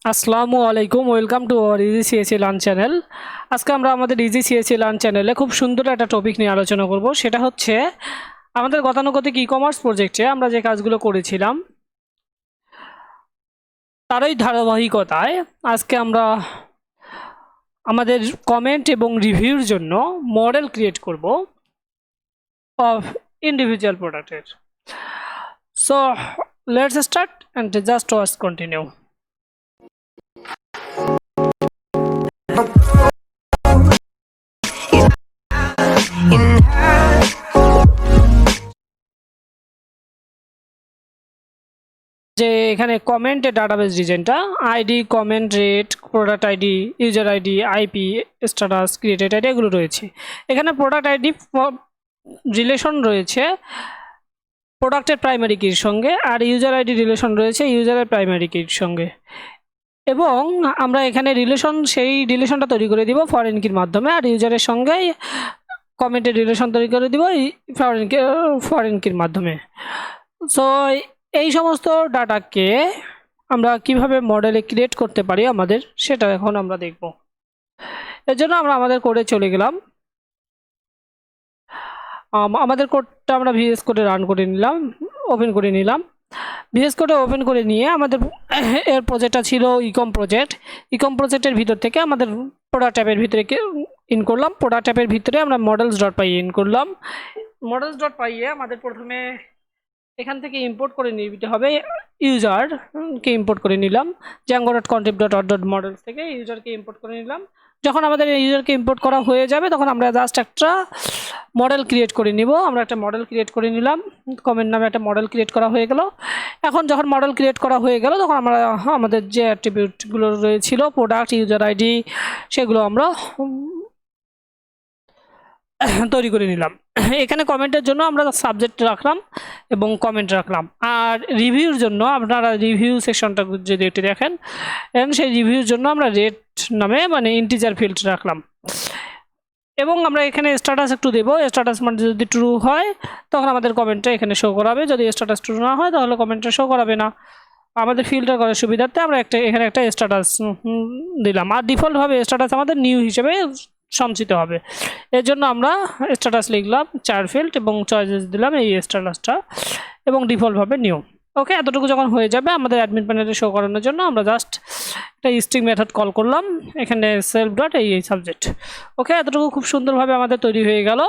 আসসালামু আলাইকুম, welcome to our easy CAC learn channel. আজকে আমরা আমাদের ইজি সিএসি লার্ন চ্যানেলে খুব সুন্দর একটা টপিক নিয়ে আলোচনা করব। সেটা হচ্ছে আমাদের গতানুগতিক ই কমার্স প্রজেক্টে আমরা যে কাজগুলো করেছিলাম তারই ধারাবাহিকতায় আজকে আমরা আমাদের কমেন্ট এবং রিভিউর জন্য মডেল ক্রিয়েট করব অফ ইন্ডিভিজুয়াল প্রোডাক্টের। So let's start and just watch continue. যে এখানে কমেন্টের ডাটাবেস ডিজাইনটা ID, comment, rate, product ID, user ID, IP, status, created ID এগুলো রয়েছে। এখানে প্রোডাক্ট আইডি রিলেশন রয়েছে প্রোডাক্টের প্রাইমারি কির সঙ্গে, আর ইউজার আইডি রিলেশন রয়েছে ইউজারের প্রাইমারি কির সঙ্গে। এবং আমরা এখানে সেই রিলেশনটা তৈরি করে দিব ফরেন কির মাধ্যমে, আর ইউজারের সঙ্গে কমেন্টের রিলেশন তৈরি করে দিব ফরেন কির মাধ্যমে। সো এই সমস্ত ডাটাকে আমরা কিভাবে মডেলে ক্রিয়েট করতে পারি সেটা এখন আমরা দেখব। এর জন্য আমরা আমাদের কোডে চলে গেলাম। আমাদের কোডটা আমরা ভিএস কোডে রান করে নিলাম, ওপেন করে নিলাম। ভিএস কোডে ওপেন করে নিয়ে আমাদের এর প্রজেক্টটা ছিল ইকম প্রজেক্ট। ইকম প্রজেক্টের ভিতর থেকে আমাদের প্রোডাক্ট ট্যাবের ভিতরে ইন করলাম। প্রোডাক্ট ট্যাবের ভিতরে আমরা মডেলস ডট পাই ইন করলাম। মডেলস ডট পাইয়ে আমাদের প্রথমে এখান থেকে ইম্পোর্ট করে নিতে হবে ইউজারকে ইম্পোর্ট করে নিলাম। django.contrib.auth.models থেকে ইউজারকে ইম্পোর্ট করে নিলাম। যখন আমাদের ইউজারকে ইম্পোর্ট করা হয়ে যাবে তখন আমরা জাস্ট একটা মডেল ক্রিয়েট করে নিব। আমরা একটা মডেল ক্রিয়েট করে নিলাম, কমেন্ট নামে একটা মডেল ক্রিয়েট করা হয়ে গেল। এখন যখন মডেল ক্রিয়েট করা হয়ে গেল তখন আমরা আমাদের যে অ্যাট্রিবিউটগুলো রয়েছিল প্রোডাক্ট, ইউজার আইডি, সেগুলো আমরা তৈরি করে নিলাম। এখানে কমেন্টের জন্য আমরা সাবজেক্ট রাখলাম এবং কমেন্ট রাখলাম। আর রিভিউর জন্য আপনারা রিভিউ সেকশনটা যদি একটু দেখেন, সেই রিভিউর জন্য আমরা রেট নামে ইন্টিজার ফিল্ড রাখলাম। এবং আমরা এখানে স্ট্যাটাস একটু দেবো। স্ট্যাটাস যদি ট্রু হয় তখন আমাদের কমেন্টটা এখানে শো করাবে, যদি স্ট্যাটাস ট্রু না হয় তাহলে কমেন্টটা শো করাবে না। আমাদের ফিল্টার করার সুবিধার্থে আমরা এখানে একটা স্ট্যাটাস দিলাম। আর ডিফল্টভাবে স্ট্যাটাস আমাদের নিউ হিসেবে সঞ্চিত হবে। এর জন্য আমরা স্ট্যাটাস লিখলাম 4 ফিল্ড এবং চয়েসেস দিলাম এই স্ট্যাটাসটা এবং ডিফল্টভাবে নিউ। ওকে, এতটুকু যখন হয়ে যাবে আমাদের অ্যাডমিন প্যানেলে শো করানোর জন্য আমরা জাস্ট একটা স্ট্রিং মেথড কল করলাম এখানে সেলফ ডট এই সাবজেক্ট। ওকে, এতটুকু খুব সুন্দরভাবে আমাদের তৈরি হয়ে গেল।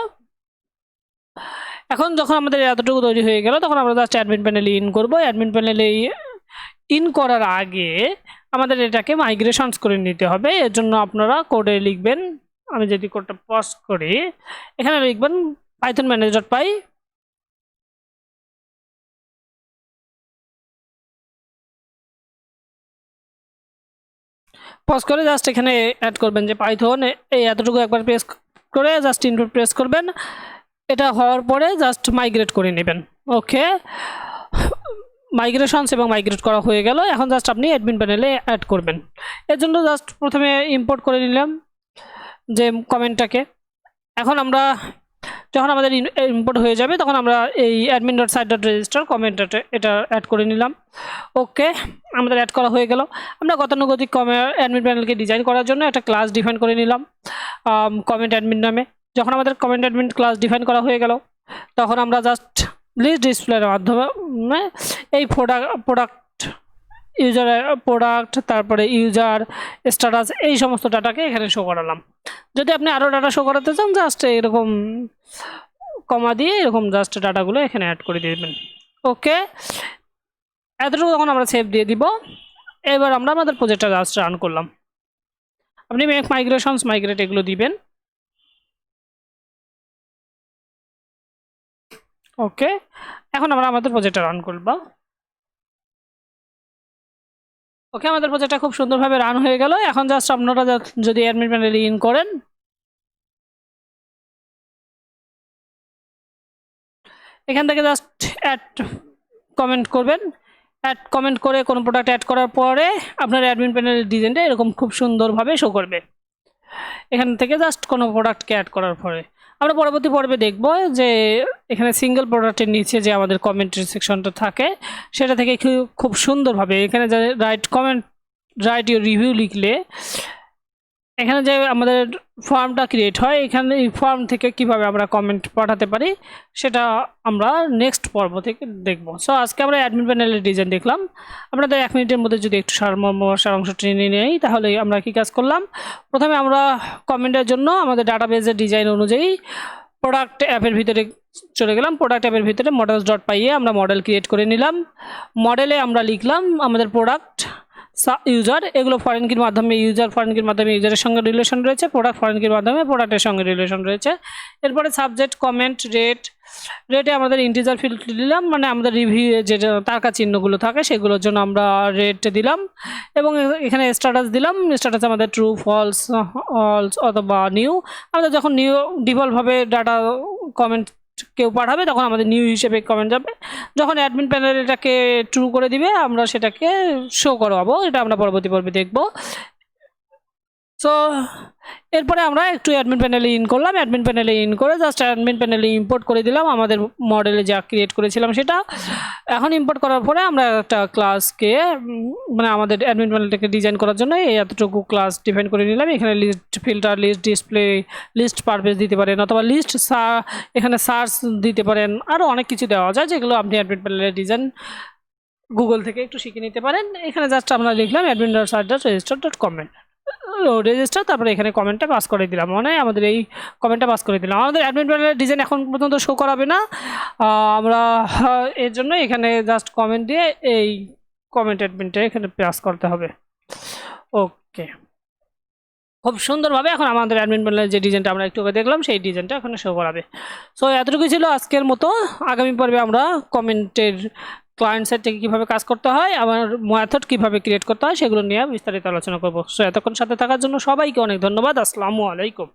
এখন যখন আমাদের এতটুকু তৈরি হয়ে গেল তখন আমরা জাস্ট অ্যাডমিন প্যানেলে ইন করবো। অ্যাডমিন প্যানেলে ইন করার আগে আমাদের এটাকে মাইগ্রেশনস করে নিতে হবে। এর জন্য আপনারা কোডে লিখবেন, আমি যদি কোডটা পজ করি এখানে লিখবেন পাইথন ম্যানেজ ডট পাই পজ করে জাস্ট এখানে অ্যাড করবেন যে পাইথন এই এতটুকু একবার প্রেস করে জাস্ট ইনপুট প্রেস করবেন। এটা হওয়ার পরে জাস্ট মাইগ্রেট করে নেবেন। ওকে, মাইগ্রেশনস এবং মাইগ্রেট করা হয়ে গেল। এখন জাস্ট আপনি অ্যাডমিন প্যানেলে অ্যাড করবেন। এর জন্য জাস্ট প্রথমে ইম্পোর্ট করে নিলাম যে কমেন্টটাকে। এখন আমরা যখন আমাদের ইম্পোর্ট হয়ে যাবে তখন আমরা এই admin dot site dot register কমেন্টটা এটা অ্যাড করে নিলাম। ওকে, আমাদের অ্যাড করা হয়ে গেল। আমরা গতানুগতিক অ্যাডমিন প্যানেলকে ডিজাইন করার জন্য একটা ক্লাস ডিফাইন করে নিলাম কমেন্ট অ্যাডমিন নামে। যখন আমাদের কমেন্ট অ্যাডমিন ক্লাস ডিফাইন করা হয়ে গেল তখন আমরা জাস্ট লিস্ট ডিসপ্লের মাধ্যমে এই প্রোডাক্ট ইউজার প্রোডাক্ট তারপরে ইউজার স্ট্যাটাস এই সমস্ত ডাটাকে এখানে শো করালাম। যদি আপনি আরও ডাটা শো করাতে চান জাস্ট এরকম কমা দিয়ে এরকম জাস্ট ডাটাগুলো এখানে অ্যাড করে দেবেন। ওকে, এতটুকু তখন আমরা সেভ দিয়ে দিব। এবার আমরা আমাদের প্রজেক্টটা জাস্ট রান করলাম। আপনি মেক মাইগ্রেশনস মাইগ্রেট এগুলো দিবেন। ওকে, এখন আমরা আমাদের প্রজেক্টটা রান করব। ওকে, আমাদের প্রজেক্টটা খুব সুন্দরভাবে রান হয়ে গেল। এখন জাস্ট আপনারা যদি অ্যাডমিন প্যানেলে ইন করেন এখান থেকে জাস্ট অ্যাড কমেন্ট করবেন। অ্যাড কমেন্ট করে কোনো প্রোডাক্ট অ্যাড করার পরে আপনার অ্যাডমিন প্যানেলের ডিজাইনটা এরকম খুব সুন্দরভাবে শো করবে। এখান থেকে জাস্ট কোনো প্রোডাক্টকে অ্যাড করার পরে আমরা পরবর্তী পর্বে দেখব যে এখানে সিঙ্গেল প্রোডাক্টের নিচে যে আমাদের কমেন্টের সেকশনটা থাকে সেটা থেকে খুব সুন্দরভাবে এখানে যে right comment right your review লিখলে এখানে যে আমাদের ফর্মটা ক্রিয়েট হয়, এখানে এই ফর্ম থেকে কিভাবে আমরা কমেন্ট পাঠাতে পারি সেটা আমরা নেক্সট পর্ব থেকে দেখব। সো আজকে আমরা অ্যাডমিন প্যানেলের ডিজাইন দেখলাম। আপনাদের 1 মিনিটের মধ্যে যদি একটু সারাংশটি নিয়ে নেই তাহলে আমরা কি কাজ করলাম। প্রথমে আমরা কমেন্টের জন্য আমাদের ডাটাবেসের ডিজাইন অনুযায়ী প্রোডাক্ট অ্যাপের ভিতরে চলে গেলাম। প্রোডাক্ট অ্যাপের ভিতরে মডেলস ডট পাইয়ে আমরা মডেল ক্রিয়েট করে নিলাম। মডেলে আমরা লিখলাম আমাদের প্রোডাক্ট ইউজার, এগুলো ফরেন কির মাধ্যমে ইউজার, ফরেন কির মাধ্যমে ইউজারের সঙ্গে রিলেশন রয়েছে, প্রোডাক্ট ফরেন কির মাধ্যমে প্রোডাক্টের সঙ্গে রিলেশন রয়েছে। এরপরে সাবজেক্ট, কমেন্ট, রেটে আমাদের ইন্টিজার ফিল্ড দিলাম, মানে আমাদের রিভিউ যে তারকা চিহ্নগুলো থাকে সেগুলোর জন্য আমরা রেট দিলাম। এবং এখানে স্ট্যাটাস দিলাম, স্ট্যাটাস আমাদের ট্রু, ফলস, অলস অথবা নিউ। আমাদের যখন নিউ ডিফল্টভাবে ডাটা কমেন্ট কেউ পাঠাবে তখন আমাদের নিউ হিসেবে কমেন্ট যাবে। যখন অ্যাডমিন প্যানেল এটাকে ট্রু করে দিবে আমরা সেটাকে শো করাবো, এটা আমরা পরবর্তী পর্বে দেখব। সো এরপরে আমরা একটু অ্যাডমিন প্যানেলে ইন করলাম। অ্যাডমিন প্যানেলে ইন করে জাস্ট অ্যাডমিন প্যানেলে ইম্পোর্ট করে দিলাম আমাদের মডেলে যা ক্রিয়েট করেছিলাম সেটা। এখন ইম্পোর্ট করার পরে আমরা একটা ক্লাসকে মানে আমাদের অ্যাডমিন প্যানেলটাকে ডিজাইন করার জন্য এই এতটুকু ক্লাস ডিফাইন করে নিলাম। এখানে list filter, list display, list purpose দিতে পারেন অথবা লিস্ট এখানে সার্চ দিতে পারেন, আরও অনেক কিছু দেওয়া যায় যেগুলো আপনি অ্যাডমিন প্যানেলের ডিজাইন গুগল থেকে একটু শিখে নিতে পারেন। এখানে জাস্ট আমরা লিখলাম admin.search.register.com রেজিস্টার, তারপরে এখানে কমেন্টটা পাস করে দিলাম, মানে আমাদের এই কমেন্টটা পাস করে দিলাম। আমাদের অ্যাডমিন প্যানেলের ডিজাইন এখন পর্যন্ত শো করাবে না, আমরা এর জন্য এখানে জাস্ট কমেন্ট দিয়ে এই কমেন্ট অ্যাডমিনটা এখানে পাস করতে হবে। ওকে, খুব সুন্দরভাবে এখন আমাদের অ্যাডমিন প্যানেলের যে ডিজাইনটা আমরা একটু দেখলাম সেই ডিজাইনটা এখানে শো করাবে। সো এতটুকুই ছিল আজকের মতো। আগামী পর্বে আমরা কমেন্টের ক্লায়েন্ট সাইড থেকে কীভাবে কাজ করতে হয়, আমার মেথড কীভাবে ক্রিয়েট করতে হয় সেগুলো নিয়ে বিস্তারিত আলোচনা করব। সো এতক্ষণ সাথে থাকার জন্য সবাইকে অনেক ধন্যবাদ। আসসালামু আলাইকুম।